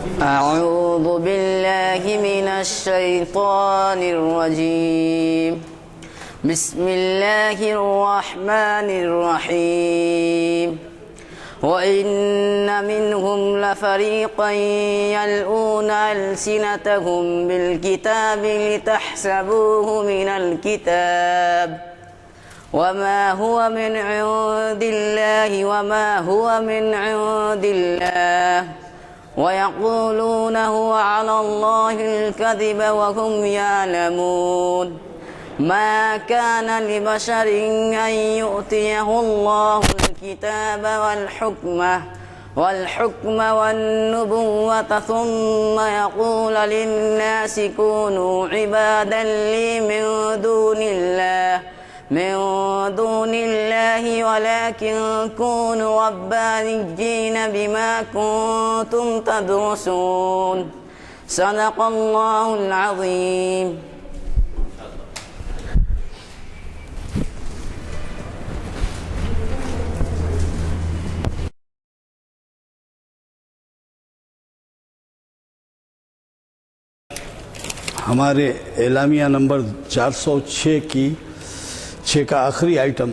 أعوذ بالله من الشيطان الرجيم. بسم الله الرحمن الرحيم. وإن منهم لفريقا يلؤون ألسنتهم بالكتاب لتحسبوه من الكتاب وما هو من عند الله وما هو من عند الله ويقولون هو على الله الكذب وهم يعلمون. ما كان لبشر أن يؤتيه الله الكتاب والحكم والنبوة ثم يقول للناس كونوا عبادا لي من دون الله ولكن كونوا ربانيين بما كنتم تدرسون. صدق الله العظيم. ہمارے اعلامیہ نمبر 406 کا آخری آئٹم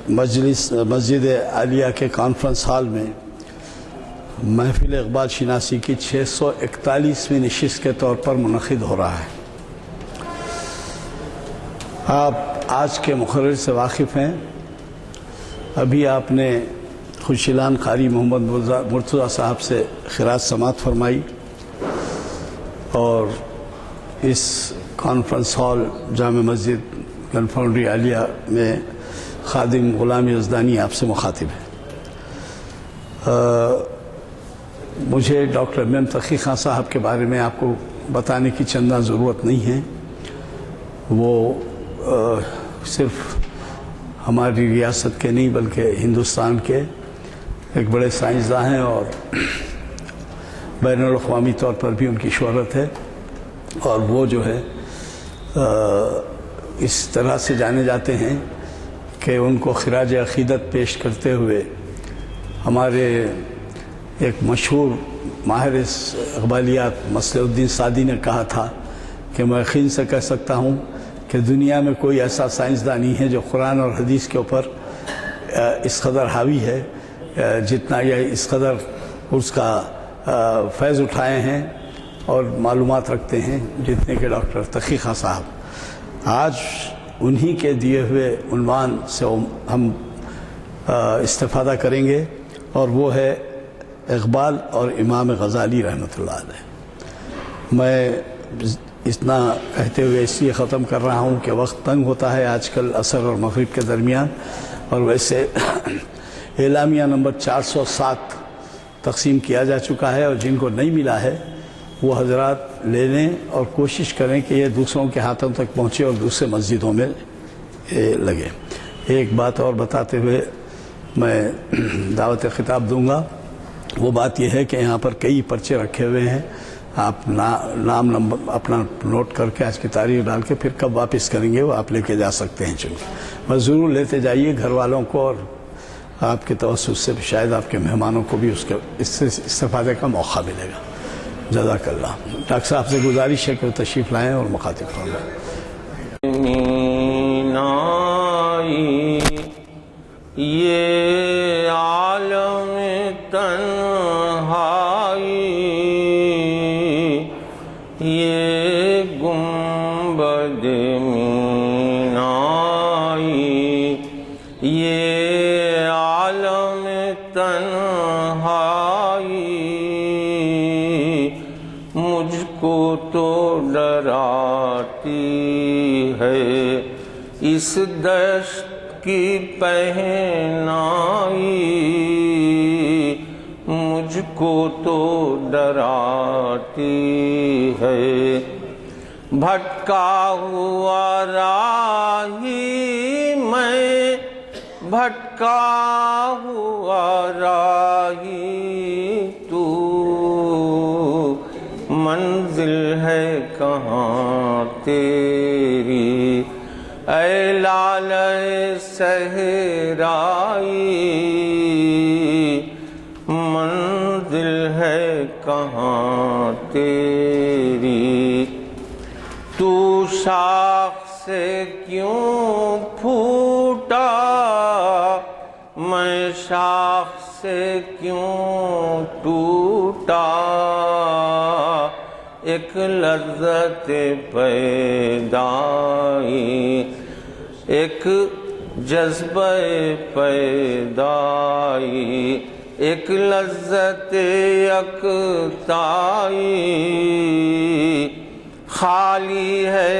مسجد عالیہ کے کانفرنس ہال میں محفل اقبال شناسی کی 641ویں نشست کے طور پر منعقد ہو رہا ہے۔ آپ آج کے مقرر سے واقف ہیں۔ ابھی آپ نے خوشیلان قاری محمد مرتضیٰ صاحب سے خراج سماعت فرمائی اور اس کانفرنس ہال جامع مسجد گن فاؤنڈری عالیہ میں خادم غلام یزدانی آپ سے مخاطب ہے۔ مجھے ڈاکٹر ایم تقی خان صاحب کے بارے میں آپ کو بتانے کی چندہ ضرورت نہیں ہے۔ وہ صرف ہماری ریاست کے نہیں بلکہ ہندوستان کے ایک بڑے سائنسداں ہیں اور بین الاقوامی طور پر بھی ان کی شہرت ہے، اور وہ جو ہے اس طرح سے جانے جاتے ہیں کہ ان کو خراج عقیدت پیش کرتے ہوئے ہمارے ایک مشہور ماہر اقبالیات مصلح الدین سعدی نے کہا تھا کہ میں یقین سے کہہ سکتا ہوں کہ دنیا میں کوئی ایسا سائنسداں نہیں ہے جو قرآن اور حدیث کے اوپر اس قدر حاوی ہے جتنا یہ اس قدر اس کا فیض اٹھائے ہیں اور معلومات رکھتے ہیں جتنے کہ ڈاکٹر تقی خان صاحب۔ آج انہی کے دیے ہوئے عنوان سے ہم استفادہ کریں گے، اور وہ ہے اقبال اور امام غزالی رحمۃ اللہ علیہ۔ میں اتنا کہتے ہوئے اس لیے ختم کر رہا ہوں کہ وقت تنگ ہوتا ہے آج کل عصر اور مغرب کے درمیان، اور ویسے اعلامیہ نمبر 407 تقسیم کیا جا چکا ہے، اور جن کو نہیں ملا ہے وہ حضرات لے لیں اور کوشش کریں کہ یہ دوسروں کے ہاتھوں تک پہنچے اور دوسرے مسجدوں میں لگے۔ ایک بات اور بتاتے ہوئے میں دعوت خطاب دوں گا۔ وہ بات یہ ہے کہ یہاں پر کئی پرچے رکھے ہوئے ہیں، آپ نام نمبر اپنا نوٹ کر کے آج کی تاریخ ڈال کے پھر کب واپس کریں گے وہ آپ لے کے جا سکتے ہیں، چونکہ بس ضرور لیتے جائیے گھر والوں کو، اور آپ کے توسط سے شاید آپ کے مہمانوں کو بھی اس سے استفادے کا موقع ملے گا۔ جزاک اللہ۔ ڈاکٹر صاحب سے گزارش ہے کہ وہ تشریف لائیں اور مخاطب فرمائیں۔ یہ عالم تنہائی، یہ گنبد مینائی، یہ عالم تنہائی مجھ کو تو ڈراتی ہے، اس دشت کی پہنائی مجھ کو تو ڈراتی ہے۔ بھٹکا ہوا راہی میں، بھٹکا ہوا راہی تو، منزل ہے کہاں تیری اے لالے صحرائی، من منزل ہے کہاں تیری، تو شاخ سے کیوں پھوٹا، میں شاخ سے کیوں ٹوٹا، ایک لذت پیدائی، ایک جذبہ پیدائی، ایک لذت یکتائی، خالی ہے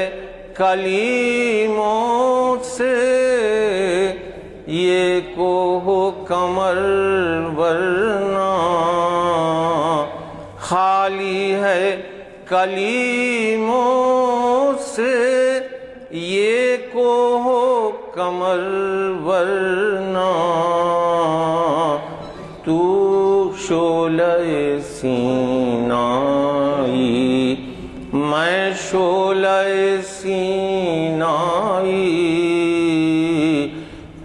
کلیموں سے یہ کوہ کمر ورنہ، خالی ہے کلیموں سے یہ کوہ کمر ورنہ، تو شعلہ سینائی، میں شعلہ سینائی،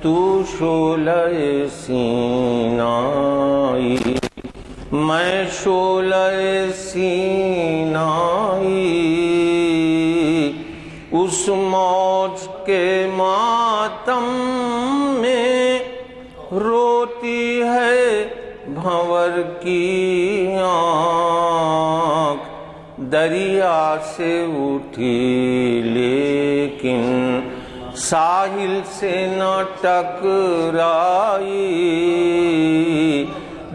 تو شعلہ سینائی، میں شعلہ سینائی، اس موج کے ماتم میں روتی ہے بھنور کی آنکھ، دریا سے اٹھی لیکن ساحل سے نہ ٹکرائی،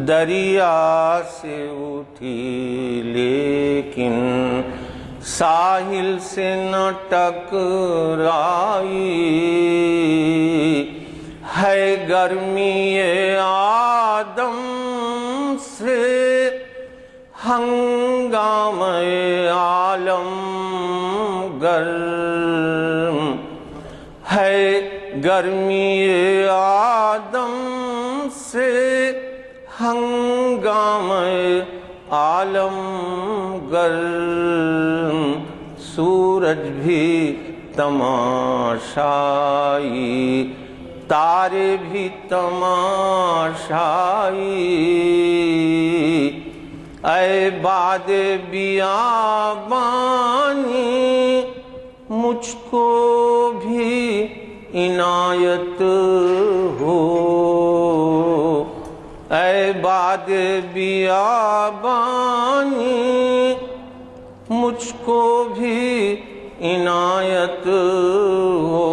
دریا سے اٹھی لیکن ساحل سے نہ ٹکرائی، ہے گرمی آدم سے ہنگام عالم گرم، ہے گرمی آدم سے ہنگام عالم گرم، سورج بھی تماشائی، تارے بھی تماشائی، اے باد بیابانی مجھ کو بھی عنایت ہو، اے باد بیابانی مجھ کو بھی عنایت ہو،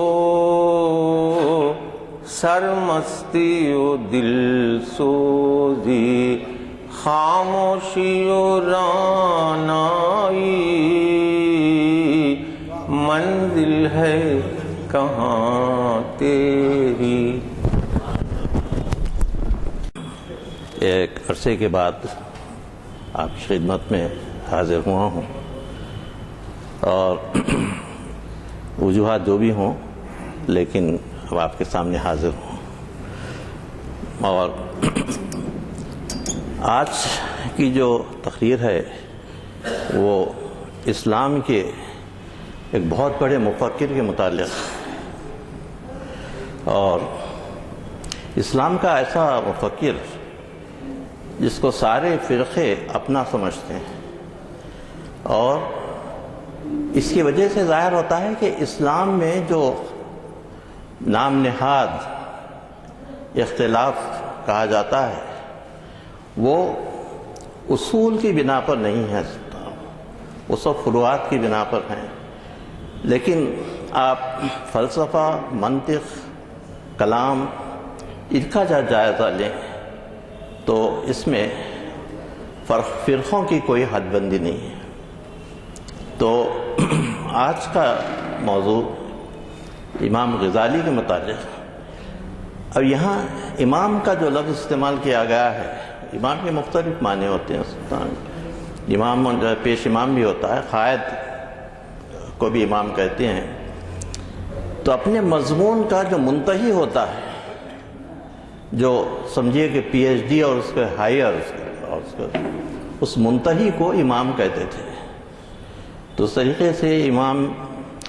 سرمستی و دل سوزی، خاموشی و رعنائی، منزل ہے کہاں تیری۔ ایک عرصے کے بعد آپ کی خدمت میں حاضر ہوا ہوں، اور وجوہات جو بھی ہوں لیکن اب آپ کے سامنے حاضر ہوں، اور آج کی جو تقریر ہے وہ اسلام کے ایک بہت بڑے مفکر کے متعلق، اور اسلام کا ایسا مفکر جس کو سارے فرقے اپنا سمجھتے ہیں، اور اس کی وجہ سے ظاہر ہوتا ہے کہ اسلام میں جو نام نہاد اختلاف کہا جاتا ہے وہ اصول کی بنا پر نہیں ہے، وہ سب فروعات کی بنا پر ہیں، لیکن آپ فلسفہ، منطق، کلام ان کا جائزہ لیں تو اس میں فرقوں کی کوئی حد بندی نہیں ہے۔ تو آج کا موضوع امام غزالی کے متعلق، اب یہاں امام کا جو لفظ استعمال کیا گیا ہے، امام کے مختلف معنی ہوتے ہیں، امام پیش امام بھی ہوتا ہے، قائد کو بھی امام کہتے ہیں، تو اپنے مضمون کا جو منتہی ہوتا ہے، جو سمجھیے کہ پی ایچ ڈی اور اس کے ہائر، اس منتہی کو امام کہتے تھے۔ تو اس طریقے سے امام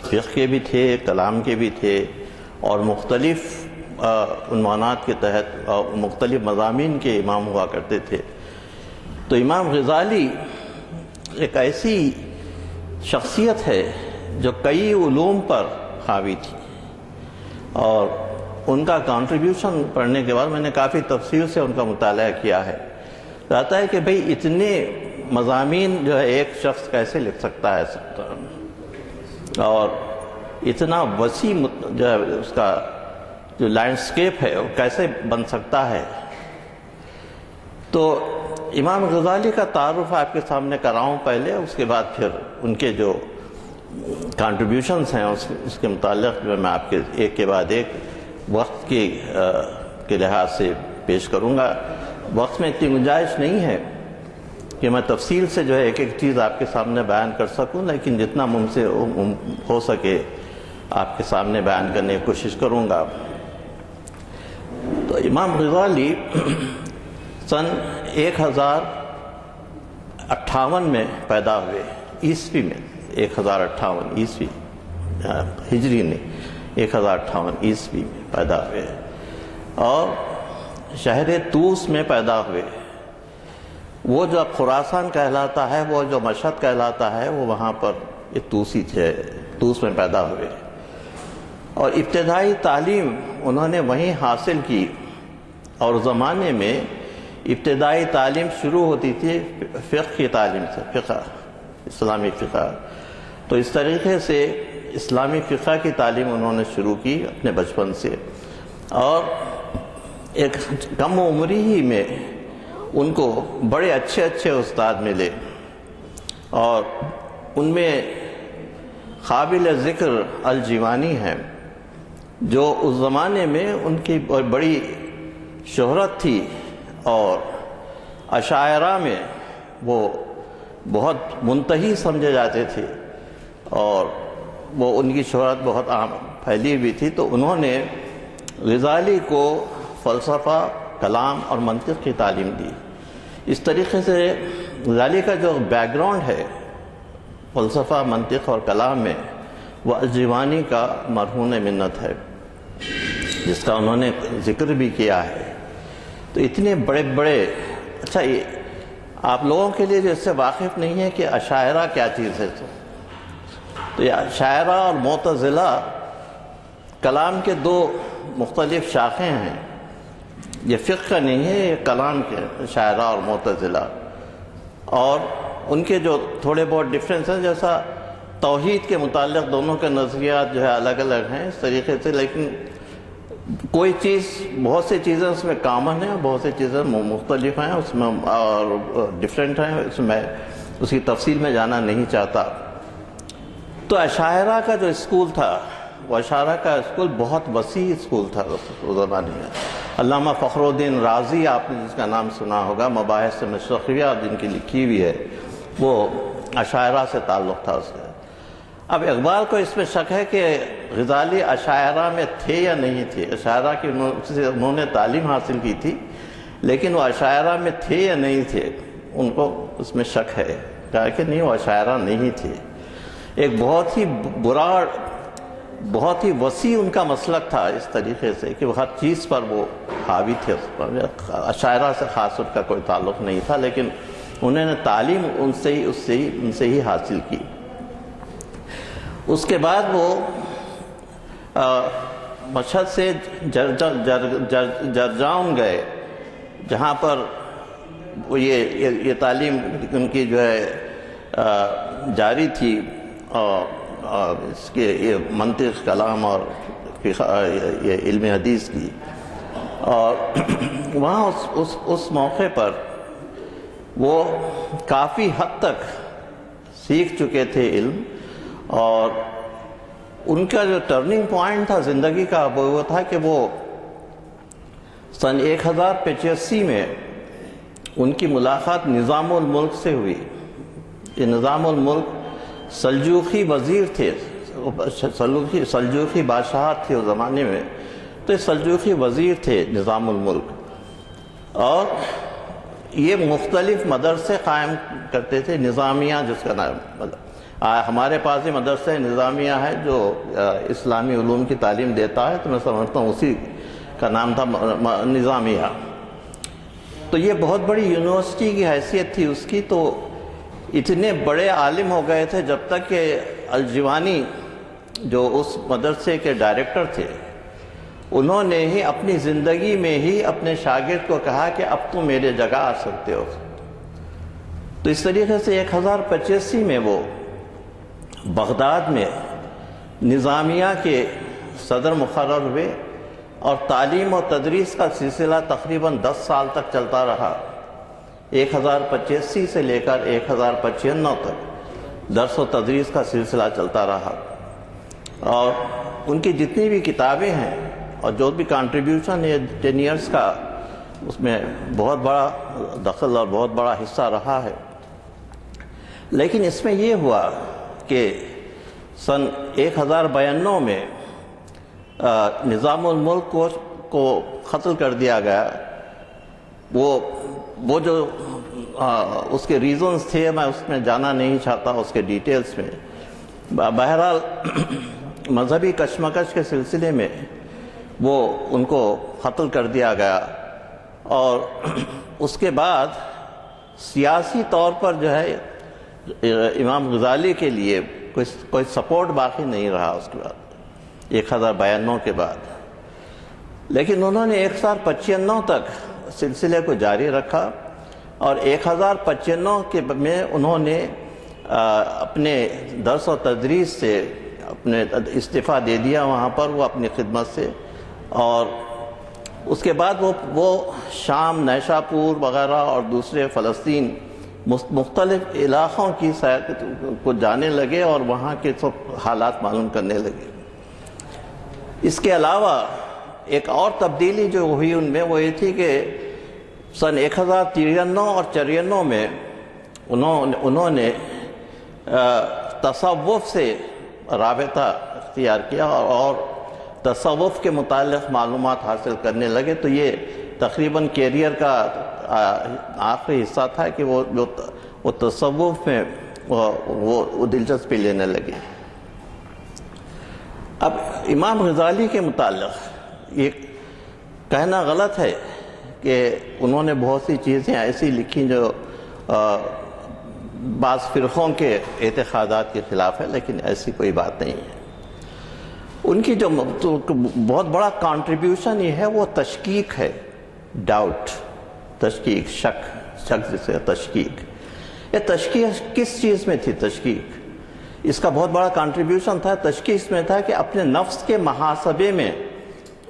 فقہ کے بھی تھے، کلام کے بھی تھے، اور مختلف عنوانات کے تحت مختلف مضامین کے امام ہوا کرتے تھے۔ تو امام غزالی ایک ایسی شخصیت ہے جو کئی علوم پر حاوی تھی، اور ان کا کنٹریبیوشن پڑھنے کے بعد میں نے کافی تفصیل سے ان کا مطالعہ کیا ہے. کہتا ہے کہ بھئی اتنے مضامین جو ہے ایک شخص کیسے لکھ سکتا ہے، اور اتنا وسیع جو ہے اس کا جو لینڈسکیپ ہے وہ کیسے بن سکتا ہے. تو امام غزالی کا تعارف آپ کے سامنے کراؤں پہلے، اس کے بعد پھر ان کے جو کنٹریبیوشنز ہیں اس کے متعلق جو میں آپ کے ایک کے بعد ایک وقت کے لحاظ سے پیش کروں گا. وقت میں اتنی گنجائش نہیں ہے کہ میں تفصیل سے جو ہے ایک ایک چیز آپ کے سامنے بیان کر سکوں، لیکن جتنا مجھ سے ہو سکے آپ کے سامنے بیان کرنے کی کوشش کروں گا. تو امام غزالی سن 1058 میں پیدا ہوئے، عیسوی میں 1058 عیسوی، ہجری نہیں، 1058 عیسوی میں پیدا ہوئے، اور شہر طوس میں پیدا ہوئے. وہ جو خراسان کہلاتا ہے، وہ جو مشہد کہلاتا ہے، وہ وہاں پر یہ طوسی تھے، طوس میں پیدا ہوئے، اور ابتدائی تعلیم انہوں نے وہیں حاصل کی. اور زمانے میں ابتدائی تعلیم شروع ہوتی تھی فقہ کی تعلیم سے، فقہ، اسلامی فقہ. تو اس طریقے سے اسلامی فقہ کی تعلیم انہوں نے شروع کی اپنے بچپن سے، اور ایک کم عمری ہی میں ان کو بڑے اچھے اچھے استاد ملے، اور ان میں قابل ذکر الجیوانی ہیں، جو اس زمانے میں ان کی بڑی شہرت تھی، اور اشاعرہ میں وہ بہت منتہی سمجھے جاتے تھے، اور وہ ان کی شہرت بہت عام پھیلی ہوئی تھی. تو انہوں نے غزالی کو فلسفہ، کلام اور منطق کی تعلیم دی. اس طریقے سے غزالی کا جو بیک گراؤنڈ ہے فلسفہ، منطق اور کلام میں، وہ الجیوانی کا مرہون منت ہے، جس کا انہوں نے ذکر بھی کیا ہے. تو اتنے بڑے بڑے، اچھا یہ آپ لوگوں کے لیے جو اس سے واقف نہیں ہے کہ اشاعرہ کیا چیز ہے، تو یہ اشاعرہ اور معتزلہ کلام کے دو مختلف شاخیں ہیں. یہ فقہ کا نہیں ہے، یہ کلام کے اشاعرہ اور معتزلہ. اور ان کے جو تھوڑے بہت ڈفرینس ہیں، جیسا توحید کے متعلق دونوں کے نظریات جو ہے الگ الگ ہیں اس طریقے سے، لیکن کوئی چیز، بہت سی چیزیں اس میں کامن ہیں، بہت سی چیزیں مختلف ہیں اس میں اور ڈفرینٹ ہیں. اس میں اس کی تفصیل میں جانا نہیں چاہتا. تو اشاعرہ کا جو اسکول تھا، وہ اشاعرہ کا اسکول بہت وسیع اسکول تھا اس زمانے میں. علامہ فخر الدین رازی، آپ نے جس کا نام سنا ہوگا، مباحث مشرقیہ جن کی لکھی ہوئی ہے، وہ اشاعرہ سے تعلق تھا اس کا. اب اقبال کو اس میں شک ہے کہ غزالی اشاعرہ میں تھے یا نہیں تھے. اشاعرہ کی انہوں نے تعلیم حاصل کی تھی، لیکن وہ اشاعرہ میں تھے یا نہیں تھے، ان کو اس میں شک ہے. کہا کہ نہیں، وہ اشاعرہ نہیں تھے. ایک بہت ہی برا، بہت ہی وسیع ان کا مسلک تھا، اس طریقے سے کہ وہ ہر چیز پر وہ حاوی تھے. اس پر اشاعرہ سے خاص ان کا کوئی تعلق نہیں تھا، لیکن انہوں نے تعلیم ان سے ہی حاصل کی. اس کے بعد وہ مشہد سے جرجان گئے، جہاں پر وہ یہ تعلیم ان کی جو ہے جاری تھی، اور اس کے یہ منطق، کلام اور یہ علم حدیث کی. اور وہاں اس موقع پر وہ کافی حد تک سیکھ چکے تھے علم، اور ان کا جو ٹرننگ پوائنٹ تھا زندگی کا وہ تھا کہ وہ سن 1085 میں ان کی ملاقات نظام الملک سے ہوئی. یہ نظام الملک سلجوقی وزیر تھے، سلجوقی بادشاہت تھے اس زمانے میں. تو یہ سلجوقی وزیر تھے نظام الملک، اور یہ مختلف مدرسے قائم کرتے تھے. نظامیہ جس کا نام، ہمارے پاس یہ مدرسہ نظامیہ ہے جو اسلامی علوم کی تعلیم دیتا ہے، تو میں سمجھتا ہوں اسی کا نام تھا نظامیہ. تو یہ بہت بڑی یونیورسٹی کی حیثیت تھی اس کی، تو اتنے بڑے عالم ہو گئے تھے جب تک کہ الجوانی جو اس مدرسے کے ڈائریکٹر تھے انہوں نے ہی اپنی زندگی میں ہی اپنے شاگرد کو کہا کہ اب تم میرے جگہ آ سکتے ہو۔ تو اس طریقے سے 1085 میں وہ بغداد میں نظامیہ کے صدر مقرر ہوئے، اور تعلیم و تدریس کا سلسلہ تقریباً 10 سال تک چلتا رہا۔ 1085 سے لے کر 1095 تک درس و تدریس کا سلسلہ چلتا رہا، اور ان کی جتنی بھی کتابیں ہیں اور جو بھی کنٹریبیوشن ہے 10 ایئرس کا، اس میں بہت بڑا دخل اور بہت بڑا حصہ رہا ہے۔ لیکن اس میں یہ ہوا کہ سن 1092 میں نظام الملک کو قتل کر دیا گیا۔ وہ جو اس کے ریزنز تھے میں اس میں جانا نہیں چاہتا اس کے ڈیٹیلز میں۔ بہرحال مذہبی کشمکش کے سلسلے میں وہ ان کو قتل کر دیا گیا، اور اس کے بعد سیاسی طور پر جو ہے امام غزالی کے لیے کوئی سپورٹ باقی نہیں رہا اس کے بعد 1092 کے بعد۔ لیکن انہوں نے 1095 تک سلسلے کو جاری رکھا، اور 1095 میں انہوں نے اپنے درس و تدریس سے اپنے استعفیٰ دے دیا وہاں پر وہ اپنی خدمت سے، اور اس کے بعد وہ شام، نیشاپور وغیرہ اور دوسرے فلسطین مختلف علاقوں کی کو جانے لگے اور وہاں کے سب حالات معلوم کرنے لگے۔ اس کے علاوہ ایک اور تبدیلی جو ہوئی ان میں وہ یہ تھی کہ سن 1093 اور 94 میں انہوں نے تصوف سے رابطہ اختیار کیا اور تصوف کے متعلق معلومات حاصل کرنے لگے۔ تو یہ تقریباً کیریئر کا آخری حصہ تھا کہ وہ تصوف میں وہ دلچسپی لینے لگے۔ اب امام غزالی کے متعلق یہ کہنا غلط ہے کہ انہوں نے بہت سی چیزیں ایسی لکھی جو بعض فرقوں کے اعتقادات کے خلاف ہے، لیکن ایسی کوئی بات نہیں ہے۔ ان کی جو بہت بڑا کنٹریبیوشن یہ ہے وہ تشکیک ہے، ڈاؤٹ، تشکیک، شک جسے تشکیک۔ یہ تشکیک کس چیز میں تھی؟ تشکیک اس کا بہت بڑا کنٹریبیوشن تھا۔ تشکیک اس میں تھا کہ اپنے نفس کے محاسبے میں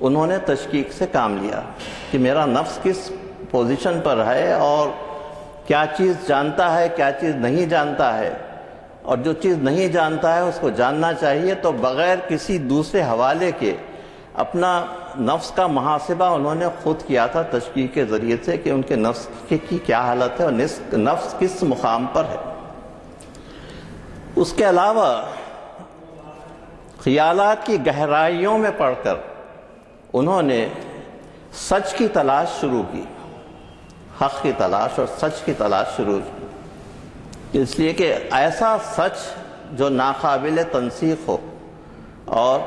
انہوں نے تشکیک سے کام لیا کہ میرا نفس کس پوزیشن پر ہے اور کیا چیز جانتا ہے، کیا چیز نہیں جانتا ہے، اور جو چیز نہیں جانتا ہے اس کو جاننا چاہیے۔ تو بغیر کسی دوسرے حوالے کے اپنا نفس کا محاسبہ انہوں نے خود کیا تھا تشکیک کے ذریعے سے کہ ان کے نفس کی کیا حالت ہے اور نفس کس مقام پر ہے۔ اس کے علاوہ خیالات کی گہرائیوں میں پڑھ کر انہوں نے سچ کی تلاش شروع کی، حق کی تلاش اور سچ کی تلاش شروع کی، اس لیے کہ ایسا سچ جو ناقابل تنسیخ ہو اور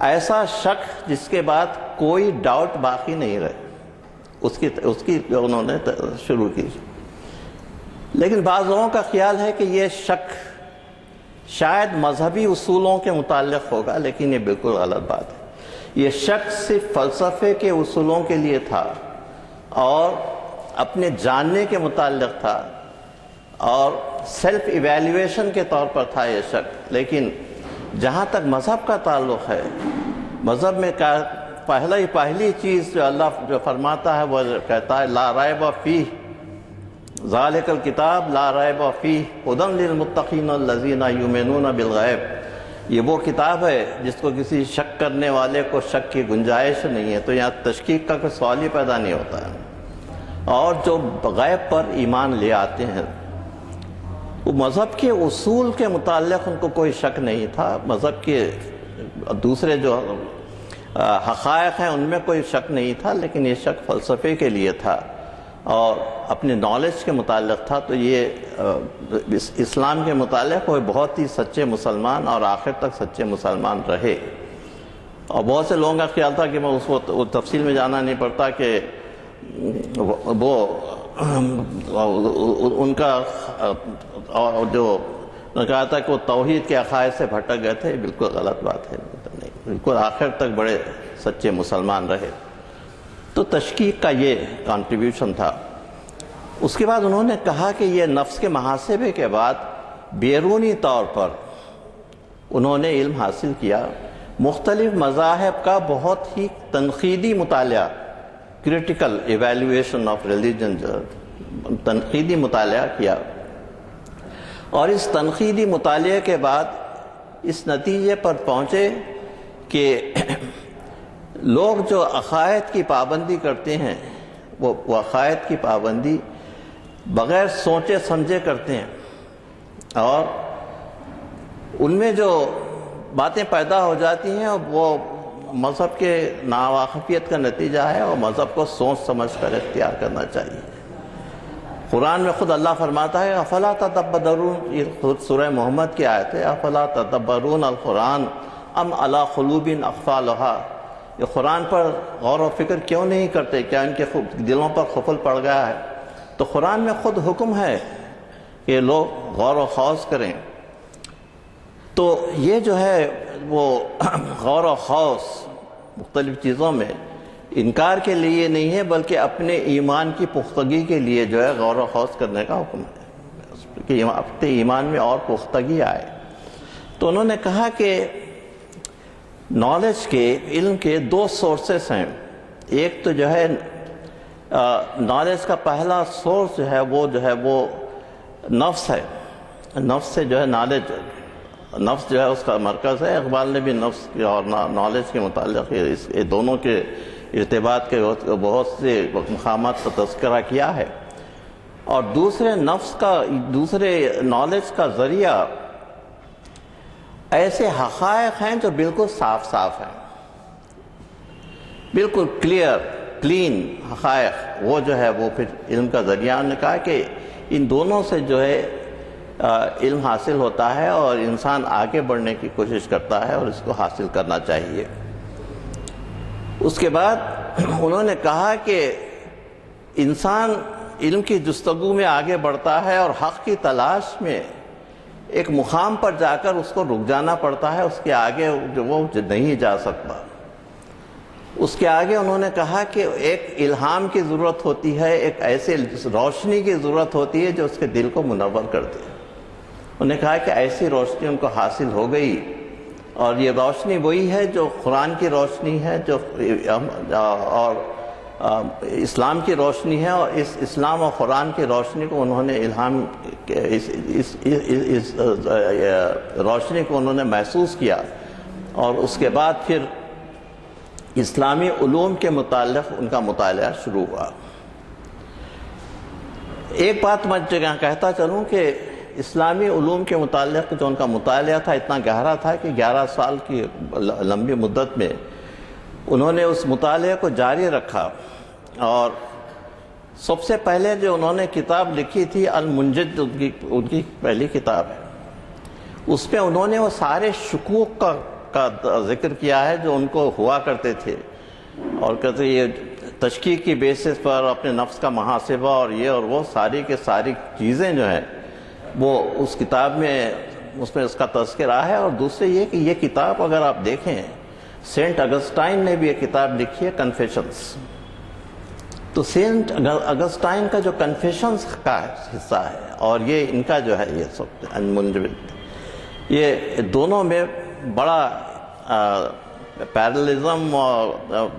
ایسا شک جس کے بعد کوئی ڈاؤٹ باقی نہیں رہے، اس کی انہوں نے شروع کی۔ لیکن بعض لوگوں کا خیال ہے کہ یہ شک شاید مذہبی اصولوں کے متعلق ہوگا، لیکن یہ بالکل غلط بات ہے۔ یہ شک صرف فلسفے کے اصولوں کے لیے تھا اور اپنے جاننے کے متعلق تھا اور سیلف ایویلیویشن کے طور پر تھا یہ شک۔ لیکن جہاں تک مذہب کا تعلق ہے، مذہب میں پہلی چیز جو اللہ جو فرماتا ہے وہ کہتا ہے لا ریب فیہ ذالک الکتاب لا ریب فیہ ھدی للمتقین الذین یؤمنون بالغیب۔ یہ وہ کتاب ہے جس کو کسی شک کرنے والے کو شک کی گنجائش نہیں ہے، تو یہاں تشکیک کا کوئی سوال ہی پیدا نہیں ہوتا ہے۔ اور جو غیب پر ایمان لے آتے ہیں وہ مذہب کے اصول کے متعلق ان کو کوئی شک نہیں تھا، مذہب کے دوسرے جو حقائق ہیں ان میں کوئی شک نہیں تھا، لیکن یہ شک فلسفے کے لیے تھا اور اپنے نالج کے متعلق تھا۔ تو یہ اسلام کے متعلق وہ بہت ہی سچے مسلمان اور آخر تک سچے مسلمان رہے۔ اور بہت سے لوگوں کا خیال تھا کہ میں اس کو تفصیل میں جانا نہیں پڑتا کہ وہ ان کا جو کہا تھا کہ وہ توحید کے عقائد سے بھٹک گئے تھے، بالکل غلط بات ہے، بالکل آخر تک بڑے سچے مسلمان رہے۔ تو تشکیک کا یہ کنٹریبیوشن تھا۔ اس کے بعد انہوں نے کہا کہ یہ نفس کے محاسبے کے بعد بیرونی طور پر انہوں نے علم حاصل کیا، مختلف مذاہب کا بہت ہی تنقیدی مطالعہ، کریٹیکل ایویلویشن آف ریلیجن، تنقیدی مطالعہ کیا، اور اس تنقیدی مطالعے کے بعد اس نتیجے پر پہنچے کہ لوگ جو عقائد کی پابندی کرتے ہیں وہ عقائد کی پابندی بغیر سوچے سمجھے کرتے ہیں، اور ان میں جو باتیں پیدا ہو جاتی ہیں وہ مذہب کے ناواقفیت کا نتیجہ ہے، اور مذہب کو سوچ سمجھ کر اختیار کرنا چاہیے۔ قرآن میں خود اللہ فرماتا ہے افلا تدبرون، یہ خود سورہ محمد کی آیت ہے، افلا تدبرون القرآن ام علی قلوب اقفالها، یہ قرآن پر غور و فکر کیوں نہیں کرتے، کیا ان کے دلوں پر قفل پڑ گیا ہے؟ تو قرآن میں خود حکم ہے کہ لوگ غور و خوض کریں۔ تو یہ جو ہے وہ غور و خوض مختلف چیزوں میں انکار کے لیے نہیں ہے، بلکہ اپنے ایمان کی پختگی کے لیے جو ہے غور و خوض کرنے کا حکم ہے کہ اپنے ایمان میں اور پختگی آئے۔ تو انہوں نے کہا کہ نالج کے، علم کے دو سورسز ہیں۔ ایک تو جو ہے نالج کا پہلا سورس جو ہے وہ نفس ہے، نفس سے جو ہے نفس جو ہے اس کا مرکز ہے۔ اقبال نے بھی نفس کے اور نالج کے متعلق یہ دونوں کے ارتباط کے بہت سے مقامات کا تذکرہ کیا ہے۔ اور دوسرے نالج کا ذریعہ ایسے حقائق ہیں جو بالکل صاف صاف ہیں، بالکل کلین حقائق، وہ جو ہے وہ پھر علم کا ذریعہ۔ انہوں نے کہا کہ ان دونوں سے جو ہے علم حاصل ہوتا ہے، اور انسان آگے بڑھنے کی کوشش کرتا ہے، اور اس کو حاصل کرنا چاہیے۔ اس کے بعد انہوں نے کہا کہ انسان علم کی جستجو میں آگے بڑھتا ہے، اور حق کی تلاش میں ایک مقام پر جا کر اس کو رک جانا پڑتا ہے، اس کے آگے جو وہ نہیں جا سکتا۔ اس کے آگے انہوں نے کہا کہ ایک الہام کی ضرورت ہوتی ہے، ایک ایسے روشنی کی ضرورت ہوتی ہے جو اس کے دل کو منور کر دے۔ انہوں نے کہا کہ ایسی روشنی ان کو حاصل ہو گئی، اور یہ روشنی وہی ہے جو قرآن کی روشنی ہے، جو اور اسلام کی روشنی ہے، اور اس اسلام اور قرآن کی روشنی کو انہوں نے اس روشنی کو انہوں نے محسوس کیا، اور اس کے بعد پھر اسلامی علوم کے متعلق ان کا مطالعہ شروع ہوا۔ ایک بات میں کہتا چلوں کہ اسلامی علوم کے متعلق جو ان کا مطالعہ تھا اتنا گہرا تھا کہ 11 سال کی لمبی مدت میں انہوں نے اس مطالعے کو جاری رکھا، اور سب سے پہلے جو انہوں نے کتاب لکھی تھی المنجد، ان کی پہلی کتاب ہے، اس پہ انہوں نے وہ سارے شکوک کا ذکر کیا ہے جو ان کو ہوا کرتے تھے، اور کہتے یہ تشکیک کی بیسس پر اپنے نفس کا محاسبہ اور یہ اور وہ ساری کے ساری چیزیں جو ہیں وہ اس کتاب میں اس کا تذکرہ ہے۔ اور دوسرے یہ کہ یہ کتاب اگر آپ دیکھیں، سینٹ اگسٹائن نے بھی یہ کتاب لکھی ہے کنفیشنز، تو سینٹ اگسٹائن کا جو کنفیشنز کا حصہ ہے اور یہ ان کا جو ہے یہ سب المنجد، یہ دونوں میں بڑا پیرلزم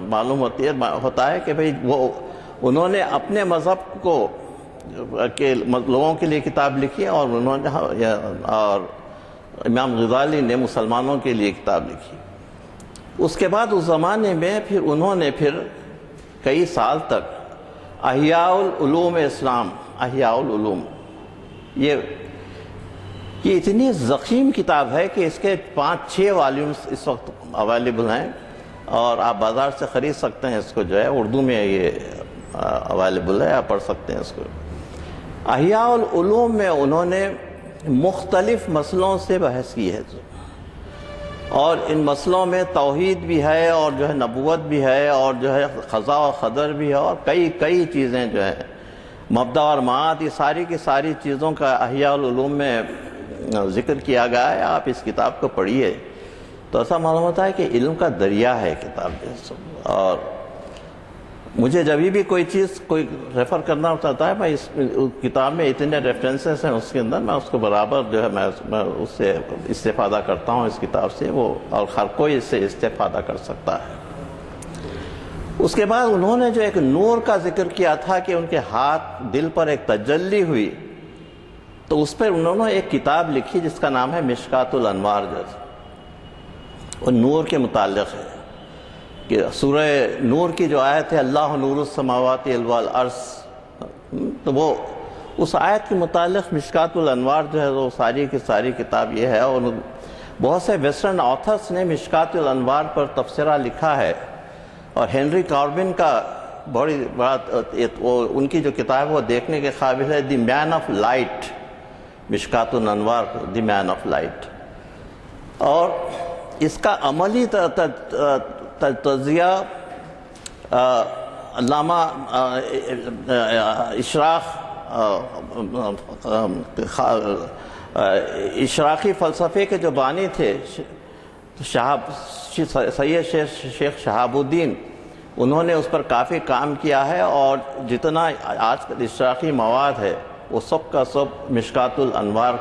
معلوم ہوتا ہے کہ بھئی وہ انہوں نے اپنے مذہب کو کہ لوگوں کے لیے کتاب لکھی، اور انہوں نے اور امام غزالی نے مسلمانوں کے لیے کتاب لکھی۔ اس کے بعد اس زمانے میں پھر انہوں نے کئی سال تک احیاء العلوم اسلام، احیاء العلوم، یہ اتنی ضخیم کتاب ہے کہ اس کے 5-6 والیومز اس وقت اویلیبل ہیں، اور آپ بازار سے خرید سکتے ہیں اس کو، جو ہے اردو میں یہ اویلیبل ہے، آپ پڑھ سکتے ہیں اس کو۔ احیاء العلوم میں انہوں نے مختلف مسئلوں سے بحث کی ہے، اور ان مسئلوں میں توحید بھی ہے اور جو ہے نبوت بھی ہے اور جو ہے قضاء و قدر بھی ہے اور کئی چیزیں جو ہے مبدا اور معاد، یہ ساری کی ساری چیزوں کا احیاء العلوم میں ذکر کیا گیا ہے۔ آپ اس کتاب کو پڑھیے تو ایسا معلوم ہوتا ہے کہ علم کا دریا ہے کتاب جو۔ اور مجھے جب بھی کوئی چیز کوئی ریفر کرنا ہوتا ہے، میں اس کتاب میں اتنے ریفرنسز ہیں اس کے اندر، میں اس کو برابر جو ہے میں اس سے استفادہ کرتا ہوں اس کتاب سے، وہ اور ہر کوئی اس سے استفادہ کر سکتا ہے۔ اس کے بعد انہوں نے جو ایک نور کا ذکر کیا تھا کہ ان کے ہاتھ دل پر ایک تجلی ہوئی، تو اس پر انہوں نے ایک کتاب لکھی جس کا نام ہے مشکات الانوار، جو وہ نور کے متعلق ہے کہ سورہ نور کی جو آیت ہے اللہ نور السماوات والارض، تو وہ اس آیت کے متعلق مشکات الانوار جو ہے وہ ساری کی ساری کتاب یہ ہے۔ اور بہت سے ویسٹرن آتھرز نے مشکات الانوار پر تبصرہ لکھا ہے، اور ہنری کاربن کا بڑا ان کی جو کتاب ہے وہ دیکھنے کے قابل ہے، دی مین آف لائٹ، مشکات الانوار دی مین آف لائٹ۔ اور اس کا عملی تجزیہ علامہ اشراقی فلسفے کے جو بانی تھے سید شیخ شہاب الدین، انہوں نے اس پر کافی کام کیا ہے، اور جتنا آج کل اشراقی مواد ہے وہ سب کا سب مشکات الانوار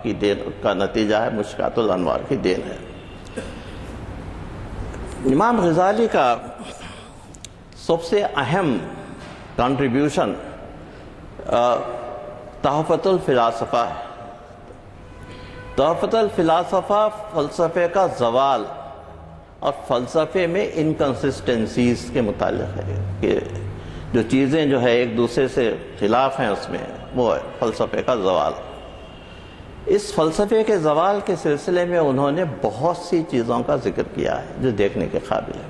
کی دین کا نتیجہ ہے، مشکات الانوار کی دین ہے۔ امام غزالی کا سب سے اہم کنٹریبیوشن تحفۃ الفلاسفہ ہے۔ تحفۃ الفلاسفہ فلسفے کا زوال اور فلسفے میں انکنسسٹنسیز کے متعلق ہے کہ جو چیزیں جو ہے ایک دوسرے سے خلاف ہیں، اس میں وہ ہے فلسفے کا زوال۔ اس فلسفے کے زوال کے سلسلے میں انہوں نے بہت سی چیزوں کا ذکر کیا ہے جو دیکھنے کے قابل ہے۔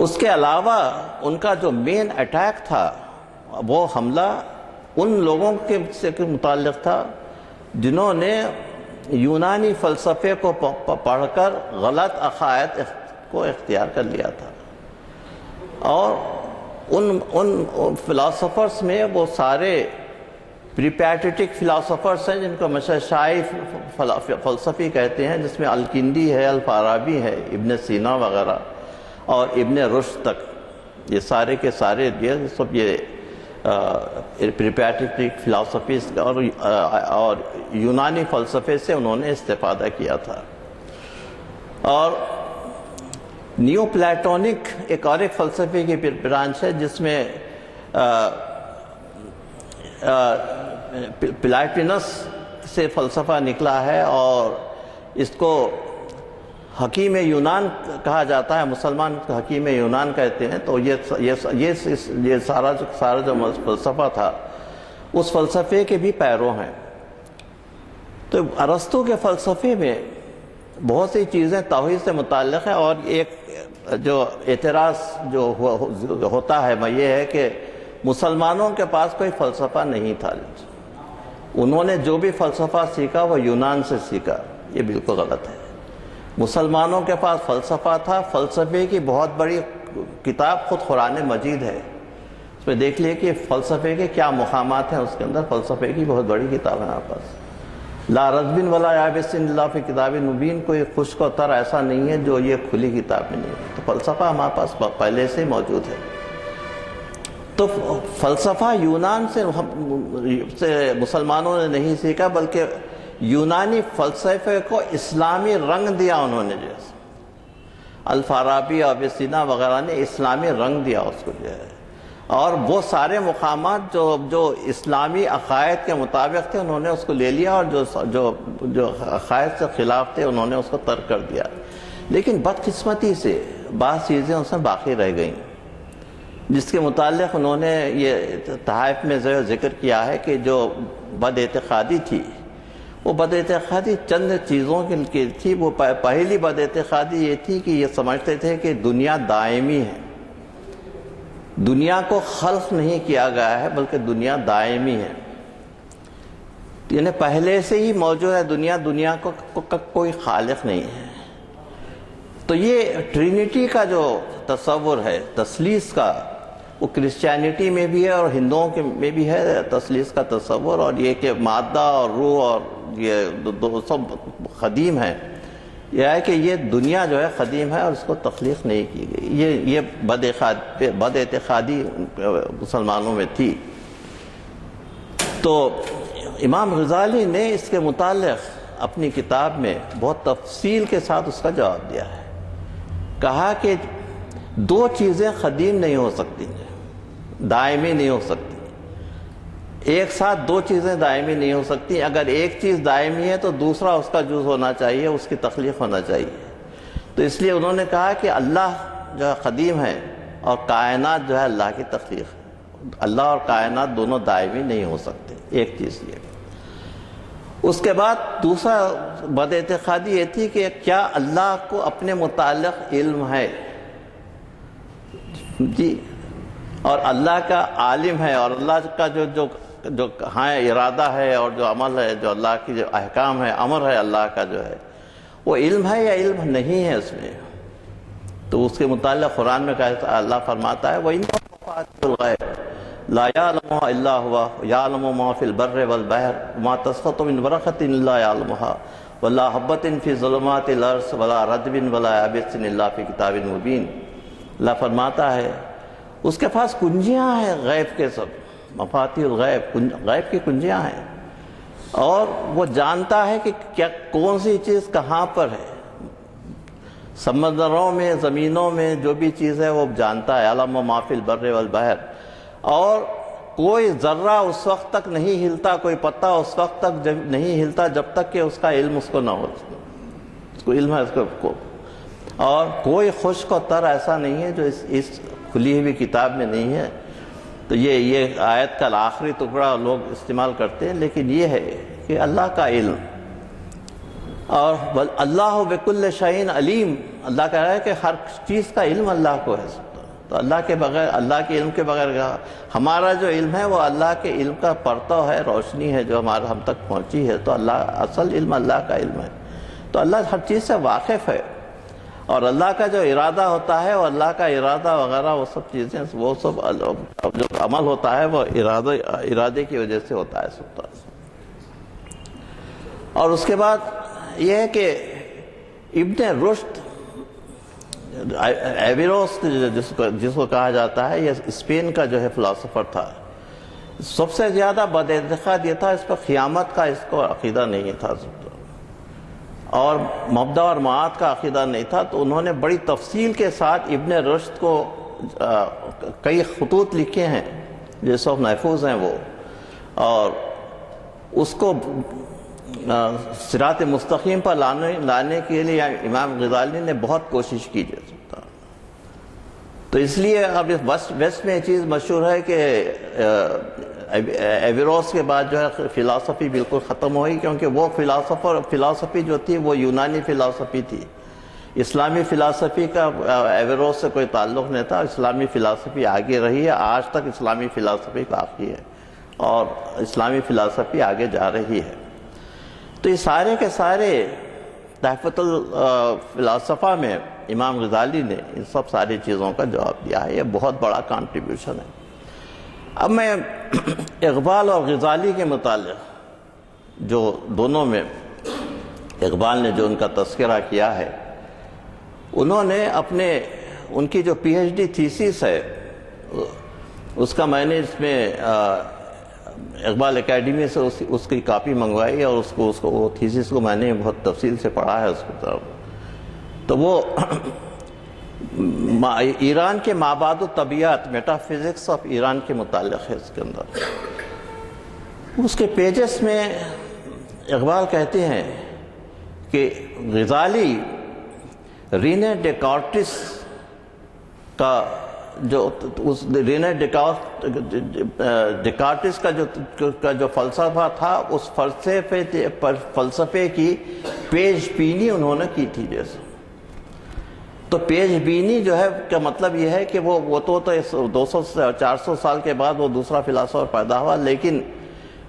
اس کے علاوہ ان کا جو مین اٹیک تھا وہ حملہ ان لوگوں کے متعلق تھا جنہوں نے یونانی فلسفے کو پڑھ کر غلط عقائد کو اختیار کر لیا تھا، اور ان فلاسفرز میں وہ سارے پریپیٹیٹک فلاسفرز ہیں جن کو مشائخ فلسفی کہتے ہیں، جس میں الکندی ہے، الفارابی ہے، ابن سینا وغیرہ اور ابن رشد تک، یہ سارے کے سارے یہ سب یہ پریپیٹیک فلاسفیز اور یونانی فلسفے سے انہوں نے استفادہ کیا تھا۔ اور نیو پلیٹونک ایک اور ایک فلسفے کی برانچ ہے جس میں پلاٹینس سے فلسفہ نکلا ہے، اور اس کو حکیم یونان کہا جاتا ہے، مسلمان حکیم یونان کہتے ہیں۔ تو یہ سارا جو فلسفہ تھا اس فلسفے کے بھی پیرو ہیں۔ تو ارسطو کے فلسفے میں بہت سی چیزیں توحید سے متعلق ہیں، اور ایک جو اعتراض جو ہوتا ہے وہ یہ ہے کہ مسلمانوں کے پاس کوئی فلسفہ نہیں تھا، انہوں نے جو بھی فلسفہ سیکھا وہ یونان سے سیکھا۔ یہ بالکل غلط ہے۔ مسلمانوں کے پاس فلسفہ تھا، فلسفے کی بہت بڑی کتاب خود قرآن مجید ہے، اس میں دیکھ لیے کہ فلسفے کے کیا مقامات ہیں، اس کے اندر فلسفے کی بہت بڑی کتاب ہے ہمارے پاس۔ لا رذب ولا یابس الا فی کتاب مبین، کوئی خشک و تر ایسا نہیں ہے جو یہ کھلی کتاب میں نہیں ہے۔ تو فلسفہ ہمارے پاس پہلے سے موجود ہے۔ تو فلسفہ یونان سے مسلمانوں نے نہیں سیکھا، بلکہ یونانی فلسفے کو اسلامی رنگ دیا انہوں نے، جیسے الفارابی اور ابن وغیرہ نے اسلامی رنگ دیا اس کو جو ہے، اور وہ سارے مقامات جو اسلامی عقائد کے مطابق تھے انہوں نے اس کو لے لیا، اور جو عقائد سے خلاف تھے انہوں نے اس کو ترک کر دیا۔ لیکن بدقسمتی سے بعض چیزیں اس میں باقی رہ گئیں، جس کے متعلق انہوں نے یہ تحائف میں ذکر کیا ہے کہ جو بد اعتقادی تھی، وہ بد اعتقادی چند چیزوں کی تھی۔ وہ پہلی بد اعتقادی یہ تھی کہ یہ سمجھتے تھے کہ دنیا دائمی ہے، دنیا کو خلق نہیں کیا گیا ہے بلکہ دنیا دائمی ہے، یعنی پہلے سے ہی موجود ہے دنیا کو کوئی خالق نہیں ہے۔ تو یہ ٹرینٹی کا جو تصور ہے تثلیث کا، وہ کرسچینٹی میں بھی ہے اور ہندوؤں کے میں بھی ہے تثلیث کا تصور، اور یہ کہ مادہ اور روح اور یہ دو سب قدیم ہیں، یہ ہے کہ یہ دنیا جو ہے قدیم ہے اور اس کو تخلیق نہیں کی گئی. یہ بد اعتقادی مسلمانوں میں تھی. تو امام غزالی نے اس کے متعلق اپنی کتاب میں بہت تفصیل کے ساتھ اس کا جواب دیا ہے. کہا کہ دو چیزیں قدیم نہیں ہو سکتی، دائمی نہیں ہو سکتی. ایک ساتھ دو چیزیں دائمی نہیں ہو سکتی. اگر ایک چیز دائمی ہے تو دوسرا اس کا جز ہونا چاہیے، اس کی تخلیق ہونا چاہیے. تو اس لیے انہوں نے کہا کہ اللہ جو ہے قدیم ہے اور کائنات جو ہے اللہ کی تخلیق ہے. اللہ اور کائنات دونوں دائمی نہیں ہو سکتے. ایک چیز یہ. اس کے بعد دوسرا بد اعتقادی یہ تھی کہ کیا اللہ کو اپنے متعلق علم ہے؟ جی، اور اللہ کا عالم ہے، اور اللہ کا جو ہاں ارادہ ہے اور جو عمل ہے، جو اللہ کی جو احکام ہے، امر ہے اللہ کا جو ہے، وہ علم ہے یا علم نہیں ہے اس میں؟ تو اس کے متعلق قرآن میں کہتا اللہ فرماتا ہے وَإِنَّهُ مَفَاتِحُ الْغَيْبِ لَا يَعْلَمُهَا إِلَّا هُوَ يَعْلَمُ مَا فِي الْبَرِّ وَالْبَحْرِ وَمَا تَسْقُطُ مِنْ وَرَقَةٍ إِلَّا يَعْلَمُهَا وَلَا حَبَّةٍ فِي ظُلُمَاتِ الْأَرْضِ وَلَا رَطْبٍ وَلَا يَابِسٍ إِلَّا فِي كِتَابٍ مُبِينٍ. اللہ فرماتا ہے اس کے پاس کنجیاں ہیں غیب کے، سب مفاتیح الغیب، غیب کی کنجیاں ہیں، اور وہ جانتا ہے کہ کیا کون سی چیز کہاں پر ہے. سمندروں میں، زمینوں میں جو بھی چیز ہے وہ جانتا ہے. علم ما فی البر والبحر. اور کوئی ذرہ اس وقت تک نہیں ہلتا، کوئی پتا اس وقت تک نہیں ہلتا جب تک کہ اس کا علم اس کو نہ ہو. اس کو علم ہے اس کو. اور کوئی خشک و تر ایسا نہیں ہے جو اس کھلی ہوئی کتاب میں نہیں ہے. تو یہ آیت کا آخری ٹکڑا لوگ استعمال کرتے ہیں، لیکن یہ ہے کہ اللہ کا علم. اور اللہ بکل شیء علیم، اللہ کہہ رہا ہے کہ ہر چیز کا علم اللہ کو ہے. تو اللہ کے بغیر، اللہ کے علم کے بغیر ہمارا جو علم ہے وہ اللہ کے علم کا پرتو ہے، روشنی ہے جو ہم تک پہنچی ہے. تو اللہ اصل علم اللہ کا علم ہے. تو اللہ ہر چیز سے واقف ہے، اور اللہ کا جو ارادہ ہوتا ہے، اور اللہ کا ارادہ وغیرہ وہ سب چیزیں، وہ سب جو عمل ہوتا ہے وہ ارادے کی وجہ سے ہوتا ہے سب. اور اس کے بعد یہ ہے کہ ابن رشد، ایویروس جس کو کہا جاتا ہے، یہ اسپین کا جو ہے فلاسفر تھا. سب سے زیادہ بد اعتقاد یہ تھا اس پر قیامت کا اس کو عقیدہ نہیں تھا، اور مبدا اور معاد کا عقیدہ نہیں تھا. تو انہوں نے بڑی تفصیل کے ساتھ ابن رشد کو کئی خطوط لکھے ہیں جو سب محفوظ ہیں وہ، اور اس کو صراط مستقیم پر لانے کے لیے امام غزالی نے بہت کوشش کی. تو اس لیے اب ویسٹ میں یہ چیز مشہور ہے کہ ایویروس کے بعد جو ہے فلاسفی بالکل ختم ہوئی، کیونکہ وہ فلاسفی جو تھی وہ یونانی فلاسفی تھی. اسلامی فلاسفی کا ایویروس سے کوئی تعلق نہیں تھا. اسلامی فلاسفی آگے رہی ہے، آج تک اسلامی فلاسفی باقی ہے اور اسلامی فلاسفی آگے جا رہی ہے. تو یہ سارے کے سارے تحفۃ الفلاسفہ میں امام غزالی نے ان سب ساری چیزوں کا جواب دیا ہے. یہ بہت بڑا کنٹریبیوشن ہے. اب میں اقبال اور غزالی کے متعلق جو دونوں میں اقبال نے جو ان کا تذکرہ کیا ہے، انہوں نے ان کی جو پی ایچ ڈی تھیسس ہے اس کا میں نے اس میں اقبال اکیڈمی سے اس کی کاپی منگوائی، اور اس کو وہ تھیسس کو میں نے بہت تفصیل سے پڑھا ہے اس کو. تو وہ ایران کے مابعد الطبیعت، میٹا فزکس آف ایران کے متعلق ہے. اس کے اندر اس کے پیجز میں اقبال کہتے ہیں کہ غزالی رینے ڈیکارٹس کا جو رینے ڈیکارٹس کا جو فلسفہ تھا، اس فلسفے کی پیش بینی انہوں نے کی تھی. جیسے تو پیش بینی جو ہے کا مطلب یہ ہے کہ وہ تو 200 سے 400 سال کے بعد وہ دوسرا فلاسفر پیدا ہوا، لیکن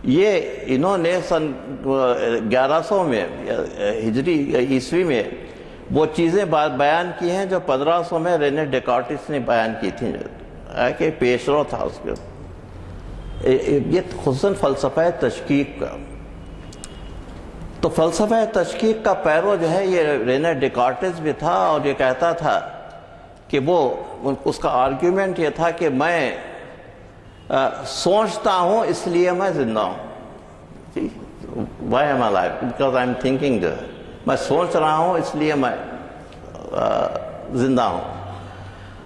یہ انہوں نے سن 1100 میں ہجری عیسوی میں وہ چیزیں بیان کی ہیں جو 1500 میں رینے ڈیکارٹس نے بیان کی تھیں، کہ پیش رو تھا اس کے، یہ خصوصاً فلسفہ تشکیک کا۔ تو فلسفہ تشکیک کا پیرو جو ہے یہ رینے ڈیکارٹس بھی تھا، اور یہ کہتا تھا کہ وہ، اس کا آرگیومنٹ یہ تھا کہ میں سوچتا ہوں اس لیے میں زندہ ہوں۔ Why am I alive? Because I am thinking جو ہے، میں سوچ رہا ہوں اس لیے میں زندہ ہوں۔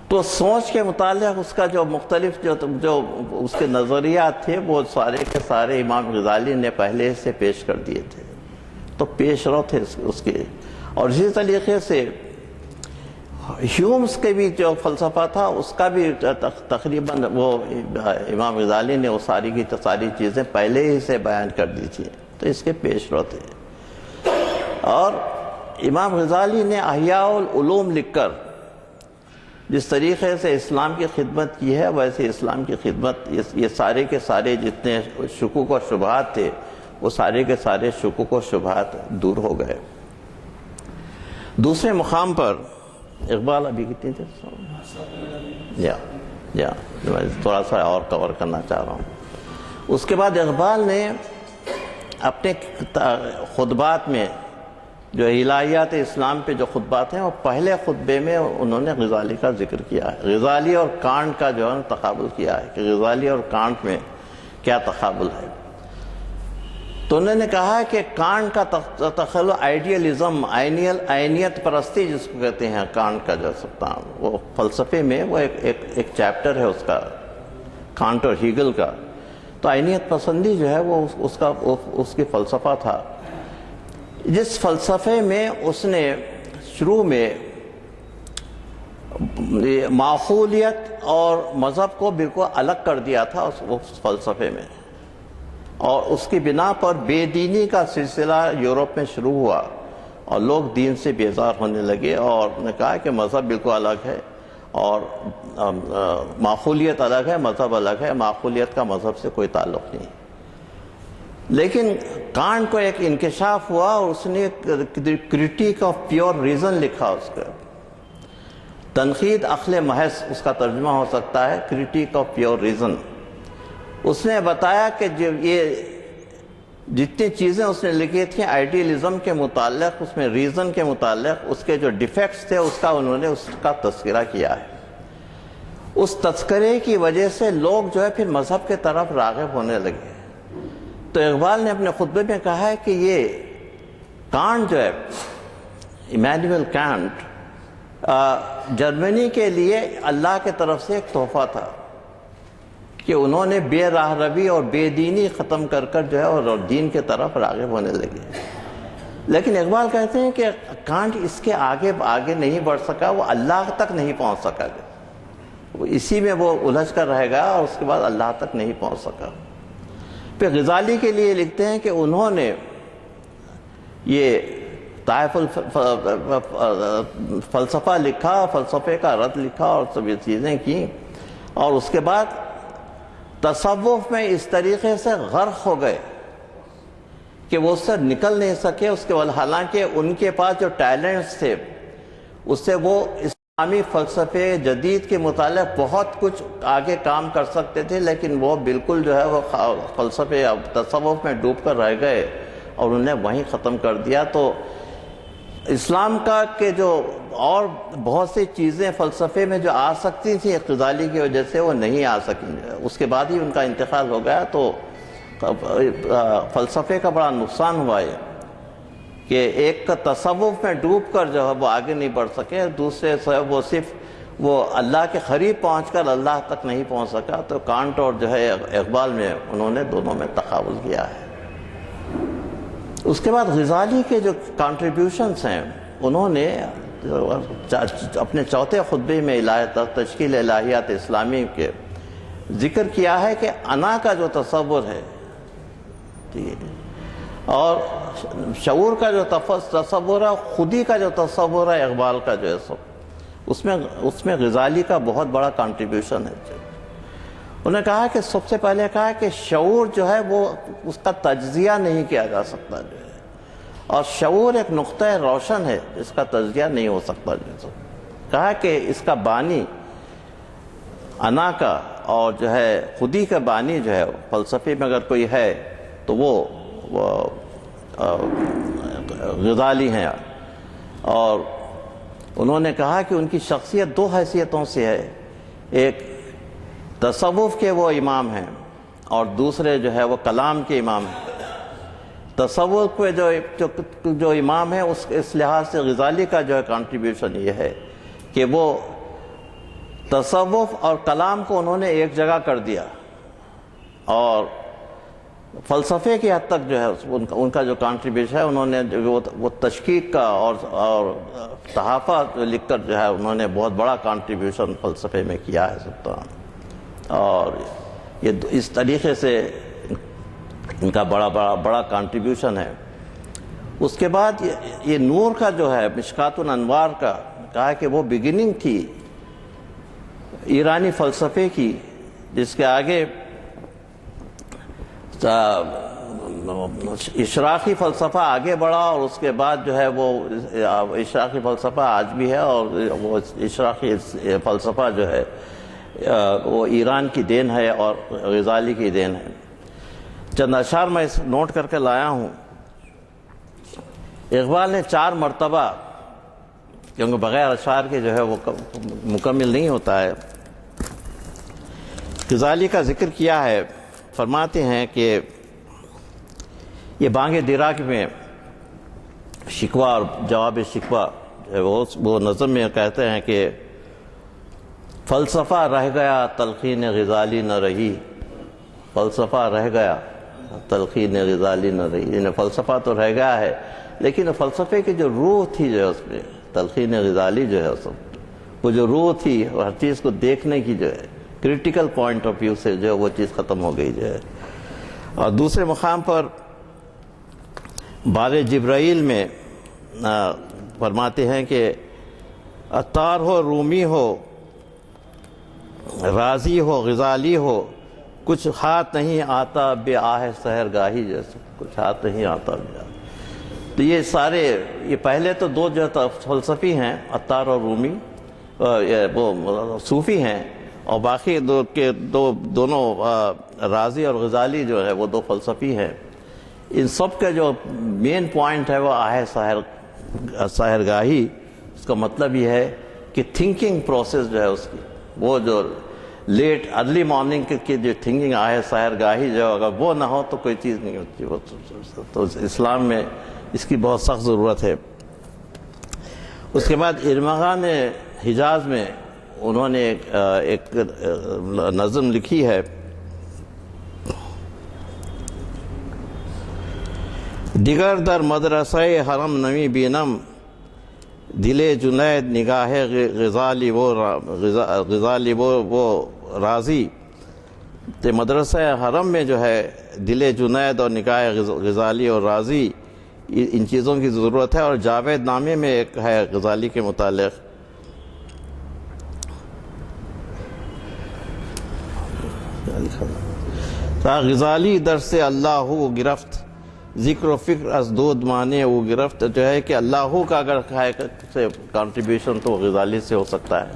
تو سوچ کے متعلق اس کا جو مختلف جو اس کے نظریات تھے وہ سارے کے سارے امام غزالی نے پہلے سے پیش کر دیے تھے، تو پیش رو تھے اس کے۔ اور اسی طریقے سے ہیومز کے بھی جو فلسفہ تھا اس کا بھی تقریباً وہ امام غزالی نے وہ ساری کی ساری چیزیں پہلے ہی سے بیان کر دی تھی، تو اس کے پیش رو تھے۔ اور امام غزالی نے احیاء العلوم لکھ کر جس طریقے سے اسلام کی خدمت کی ہے، ویسے اسلام کی خدمت یہ سارے کے سارے جتنے شکوک و شبہات تھے وہ سارے کے سارے شکوک و شبہات دور ہو گئے۔ دوسرے مقام پر اقبال ابھی کتنی دیر یا تھوڑا سا اور کور کرنا چاہ رہا ہوں۔ اس کے بعد اقبال نے اپنے خطبات میں جو الہیات اسلام پہ جو خطبات ہیں وہ پہلے خطبے میں انہوں نے غزالی کا ذکر کیا ہے، غزالی اور کانٹ کا جو ہے تقابل کیا ہے کہ غزالی اور کانٹ میں کیا تقابل ہے۔ تو انہوں نے کہا کہ کانٹ کا تخیل آئیڈیلزم، عینیت پرستی جس کو کہتے ہیں، کانٹ کا جو سکتا وہ فلسفے میں وہ ایک چیپٹر ہے اس کا، کانٹ اور ہیگل کا۔ تو عینیت پسندی جو ہے وہ اس کی فلسفہ تھا، جس فلسفے میں اس نے شروع میں معقولیت اور مذہب کو بالکل الگ کر دیا تھا اس فلسفے میں، اور اس کی بنا پر بے دینی کا سلسلہ یورپ میں شروع ہوا اور لوگ دین سے بیزار ہونے لگے، اور نے کہا کہ مذہب بالکل الگ ہے اور معقولیت الگ ہے، مذہب الگ ہے، معقولیت کا مذہب سے کوئی تعلق نہیں۔ لیکن کانٹ کو ایک انکشاف ہوا اور اس نے کرٹیک آف پیور ریزن لکھا، اس کا تنقید عقل محض اس کا ترجمہ ہو سکتا ہے، کرٹیک آف پیور ریزن۔ اس نے بتایا کہ یہ جتنی چیزیں اس نے لکھی تھیں آئیڈیلزم کے متعلق، اس میں ریزن کے متعلق اس کے جو ڈیفیکٹس تھے انہوں نے اس کا تذکرہ کیا ہے۔ اس تذکرے کی وجہ سے لوگ جو ہے پھر مذہب کے طرف راغب ہونے لگے۔ تو اقبال نے اپنے خطبے میں کہا ہے کہ یہ کانٹ جو ہے، ایمانوئل کانٹ، جرمنی کے لیے اللہ کے طرف سے ایک تحفہ تھا کہ انہوں نے بے راہ روی اور بے دینی ختم کر جو ہے اور دین کے طرف راغب ہونے لگے۔ لیکن اقبال کہتے ہیں کہ کانٹ اس کے آگے نہیں بڑھ سکا، وہ اللہ تک نہیں پہنچ سکا، اسی میں وہ الجھ کر رہ گا اور اس کے بعد اللہ تک نہیں پہنچ سکا۔ پھر غزالی کے لیے لکھتے ہیں کہ انہوں نے یہ طائف فلسفہ لکھا، فلسفے کا رد لکھا اور سب یہ چیزیں کی، اور اس کے بعد تصوف میں اس طریقے سے غرق ہو گئے کہ وہ اس سے نکل نہیں سکے۔ اس کے بعد حالانکہ ان کے پاس جو ٹیلنٹس تھے اس سے وہ اسلامی فلسفے جدید کے متعلق بہت کچھ آگے کام کر سکتے تھے، لیکن وہ بالکل جو ہے وہ فلسفے تصوف میں ڈوب کر رہ گئے اور انہیں وہیں ختم کر دیا۔ تو اسلام کا کہ جو اور بہت سی چیزیں فلسفے میں جو آ سکتی تھیں غزالی کی وجہ سے وہ نہیں آ سکیں، اس کے بعد ہی ان کا انتقال ہو گیا۔ تو فلسفے کا بڑا نقصان ہوا ہے کہ ایک کا تصوف میں ڈوب کر جو ہے وہ آگے نہیں بڑھ سکے، دوسرے سے وہ صرف وہ اللہ کے قریب پہنچ کر اللہ تک نہیں پہنچ سکا۔ تو کانٹ اور جو ہے اقبال میں انہوں نے دونوں میں تقابل کیا ہے۔ اس کے بعد غزالی کے جو کنٹریبیوشنز ہیں انہوں نے اپنے چوتھے خطبے میں تشکیل الہیات اسلامی کے ذکر کیا ہے کہ انا کا جو تصور ہے اور شعور کا جو تصور ہے، خودی کا جو تصور ہے اقبال کا جو ہے سب، اس میں غزالی کا بہت بڑا کنٹریبیوشن ہے۔ انہوں نے کہا کہ سب سے پہلے کہا کہ شعور جو ہے وہ اس کا تجزیہ نہیں کیا جا سکتا جو ہے، اور شعور ایک نقطہ روشن ہے، اس کا تجزیہ نہیں ہو سکتا۔ کہا کہ اس کا بانی انا کا اور جو ہے خودی کا بانی جو ہے فلسفے میں اگر کوئی ہے تو وہ غزالی ہیں، اور انہوں نے کہا کہ ان کی شخصیت دو حیثیتوں سے ہے، ایک تصوف کے وہ امام ہیں اور دوسرے جو ہے وہ کلام کے امام ہیں۔ تصوف پہ جو امام ہے اس لحاظ سے غزالی کا جو ہے کنٹریبیوشن یہ ہے کہ وہ تصوف اور کلام کو انہوں نے ایک جگہ کر دیا، اور فلسفے کی حد تک جو ہے ان کا جو کنٹریبیوشن ہے، انہوں نے وہ تشکیک کا اور تحافہ لکھ کر جو ہے انہوں نے بہت بڑا کنٹریبیوشن فلسفے میں کیا ہے سلطان، اور یہ اس طریقے سے ان کا بڑا کنٹریبیوشن ہے۔ اس کے بعد یہ نور کا جو ہے مشکات الانوار کا، کہا کہ وہ بگننگ تھی ایرانی فلسفے کی، جس کے آگے اشراقی فلسفہ آگے بڑھا، اور اس کے بعد جو ہے وہ اشراقی فلسفہ آج بھی ہے، اور وہ اشراقی فلسفہ جو ہے وہ ایران کی دین ہے اور غزالی کی دین ہے۔ چند اشعار میں نوٹ کر کے لایا ہوں۔ اقبال نے 4 مرتبہ، کیونکہ بغیر اشعار کے جو ہے وہ مکمل نہیں ہوتا ہے، غزالی کا ذکر کیا ہے۔ فرماتے ہیں کہ یہ بانگ دراک میں شکوہ اور جواب شکوہ وہ نظم میں کہتے ہیں کہ فلسفہ رہ گیا تلقین غزالی نہ رہی، فلسفہ رہ گیا تلقین غزالی نہ رہی، یعنی فلسفہ تو رہ گیا ہے لیکن فلسفے کی جو روح تھی جو ہے اس میں، تلقین غزالی جو ہے وہ جو روح تھی ہر چیز کو دیکھنے کی جو ہے کریٹیکل پوائنٹ آف ویو سے جو ہے وہ چیز ختم ہو گئی جو ہے۔ اور دوسرے مقام پر بار جبرائیل میں فرماتے ہیں کہ عطار ہو، رومی ہو، رازی ہو، غزالی ہو، کچھ ہاتھ نہیں آتا بے آہ سحر گاہی، جیسے کچھ ہاتھ نہیں آتا بے آہ۔ تو یہ سارے، یہ پہلے تو 2 جو فلسفی ہیں، عطار اور رومی، وہ صوفی ہیں، اور باقی دونوں رازی اور غزالی جو ہے وہ 2 فلسفی ہیں۔ ان سب کا جو مین پوائنٹ ہے وہ آہ سحر گاہی۔ اس کا مطلب یہ ہے کہ تھنکنگ پروسیس جو ہے اس کی، وہ جو لیٹ ارلی مارننگ کی جو تھنکنگ آہ سحر گاہی جو اگر وہ نہ ہو تو کوئی چیز نہیں ہوتی۔ تو اسلام میں اس کی بہت سخت ضرورت ہے۔ اس کے بعد ارمغان حجاز میں انہوں نے ایک نظم لکھی ہے، دیگر در مدرسہ حرم نمی بینم، دل جنید نگاہ غزالی وہ رازی۔ تو مدرسہ حرم میں جو ہے دل جنید اور نگاہ غزالی اور رازی، ان چیزوں کی ضرورت ہے۔ اور جاوید نامے میں ایک ہے غزالی کے متعلق، تا غزالی در سے اللہ ہو گرفت، ذکر و فکر از دود مانے وہ گرفت، جو ہے کہ اللہ کا اگر ہے کنٹریبیوشن تو غزالی سے ہو سکتا ہے۔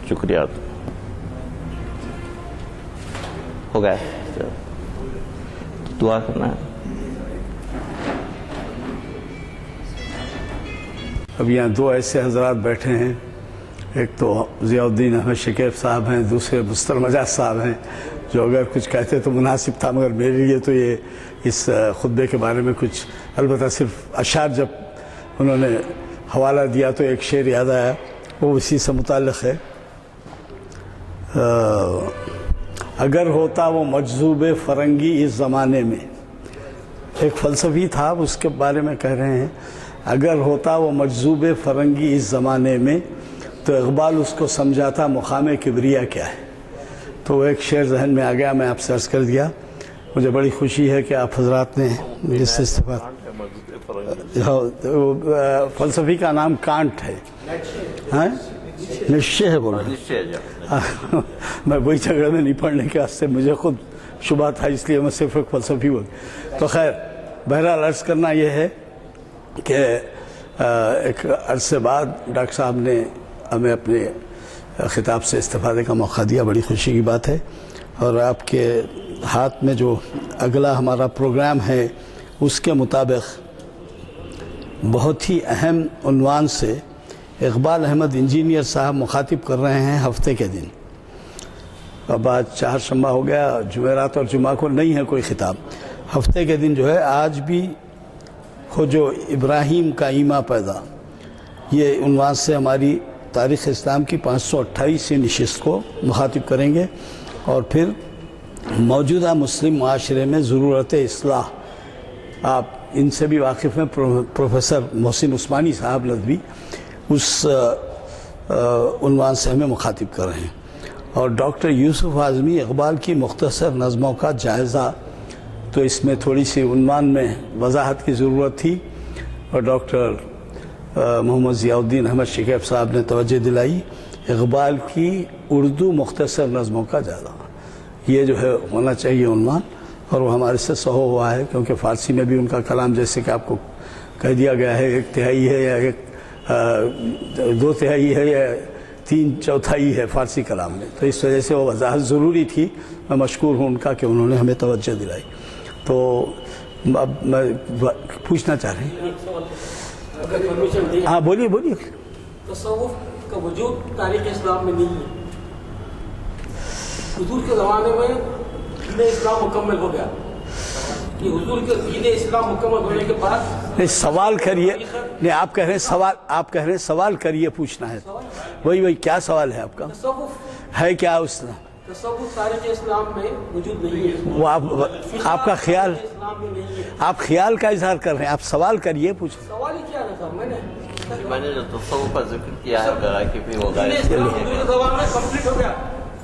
شکریہ، ہو گیا، دعا کرنا ہے۔ اب یہاں 2 ایسے حضرات بیٹھے ہیں، ایک تو ضیاء الدین احمد شکیب صاحب ہیں، دوسرے مستر مجاز صاحب ہیں، جو اگر کچھ کہتے تو مناسب تھا، مگر میرے لیے تو یہ اس خطبے کے بارے میں کچھ، البتہ صرف اشعار جب انہوں نے حوالہ دیا تو ایک شعر یاد آیا، وہ اسی سے متعلق ہے۔ اگر ہوتا وہ مجذوب فرنگی اس زمانے میں، ایک فلسفی تھا، اس کے بارے میں کہہ رہے ہیں، اگر ہوتا وہ مجذوب فرنگی اس زمانے میں تو اقبال اس کو سمجھاتا مقام کبریا کیا ہے۔ تو وہ ایک شعر ذہن میں آ گیا، میں آپ سے عرض کر دیا۔ مجھے بڑی خوشی ہے کہ آپ حضرات نے اس سے استفادہ۔ فلسفی کا نام کانٹ ہے، نشے ہے بول رہا ہوں۔ میں وہی جھگڑے میں نہیں پڑھنے کے واسطے، مجھے خود شبہ تھا، اس لیے میں صرف ایک فلسفی ہوں۔ تو خیر، بہرحال عرض کرنا یہ ہے کہ ایک عرصے بعد ڈاکٹر صاحب نے ہمیں اپنے خطاب سے استفادے کا موقع دیا، بڑی خوشی کی بات ہے، اور آپ کے ہاتھ میں جو اگلا ہمارا پروگرام ہے اس کے مطابق بہت ہی اہم عنوان سے اقبال احمد انجینئر صاحب مخاطب کر رہے ہیں ہفتے کے دن۔ اب آج چہارشنبہ ہو گیا، جمعرات اور جمعہ کو نہیں ہے کوئی خطاب، ہفتے کے دن جو ہے آج بھی ہو جو ابراہیم کا ایما پیدا، یہ عنوان سے ہماری تاریخ اسلام کی 528ویں نشست کو مخاطب کریں گے، اور پھر موجودہ مسلم معاشرے میں ضرورت اصلاح، آپ ان سے بھی واقف ہیں، پروفیسر محسن عثمانی صاحب ندوی اس عنوان سے ہمیں مخاطب کر رہے ہیں، اور ڈاکٹر یوسف اعظمی اقبال کی مختصر نظموں کا جائزہ، تو اس میں تھوڑی سی عنوان میں وضاحت کی ضرورت تھی، اور ڈاکٹر محمد ضیاء الدین احمد شکیب صاحب نے توجہ دلائی اقبال کی اردو مختصر نظموں کا جائزہ، یہ جو ہے ہونا چاہیے عنوان، اور وہ ہمارے سے سہو ہوا ہے، کیونکہ فارسی میں بھی ان کا کلام جیسے کہ آپ کو کہہ دیا گیا ہے 1/3 ہے یا 2/3 ہے یا 3/4 ہے فارسی کلام میں، تو اس وجہ سے وہ وضاحت ضروری تھی، میں مشکور ہوں ان کا کہ انہوں نے ہمیں توجہ دلائی۔ تو اب میں پوچھنا چاہ رہے ہیں، ہاں بولیے بولیے۔ تصوف کا وجود تاریخ اسلام میں نہیں ہے، حضور کے زمانے میں دین اسلام مکمل ہو گیا، کہ حضور کے دین اسلام مکمل ہونے کے بعد نہیں سوال کریے، نہیں آپ کہہ رہے ہیں سوال کریے، پوچھنا ہے وہی کیا سوال ہے آپ کا؟ تصوف ہے کیا اس نے؟ تصوف تاریخ اسلام میں وجود نہیں ہے، وہ آپ کا خیال، اسلام میں نہیں ہے۔ آپ خیال کا اظہار کر رہے ہیں، آپ سوال کریے، پوچھ۔ سوال ہی کیا ہے صاحب، میں نے جو تصوف کا ذکر کیا ہے کہ پھر وہ دین اسلام حضور کے زمانے میں کمپلیٹ ہو گیا،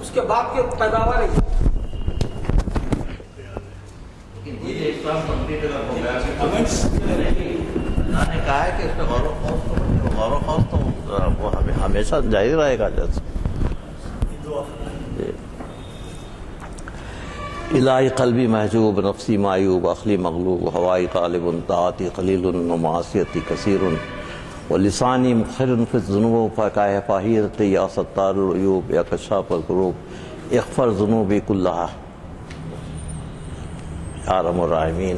اس کے بعد کے پیداوار ہے۔ اللہ نے کہا ہے کہ اس میں غور و خوض تو وہ ہمیشہ جاری رہے گا۔ جیسے الہی قلبی محجوب، نفسی معیوب، عقلی مغلوب، ہوائی غالب، طاعتی قلیل و معصیتی کثیر، ولسانی مخر فی الذنوب فکائے فاہیرت یا ستار العیوب یا کشاف الکروب اغفر ذنوبی کلہا یا ارحم الراحمین۔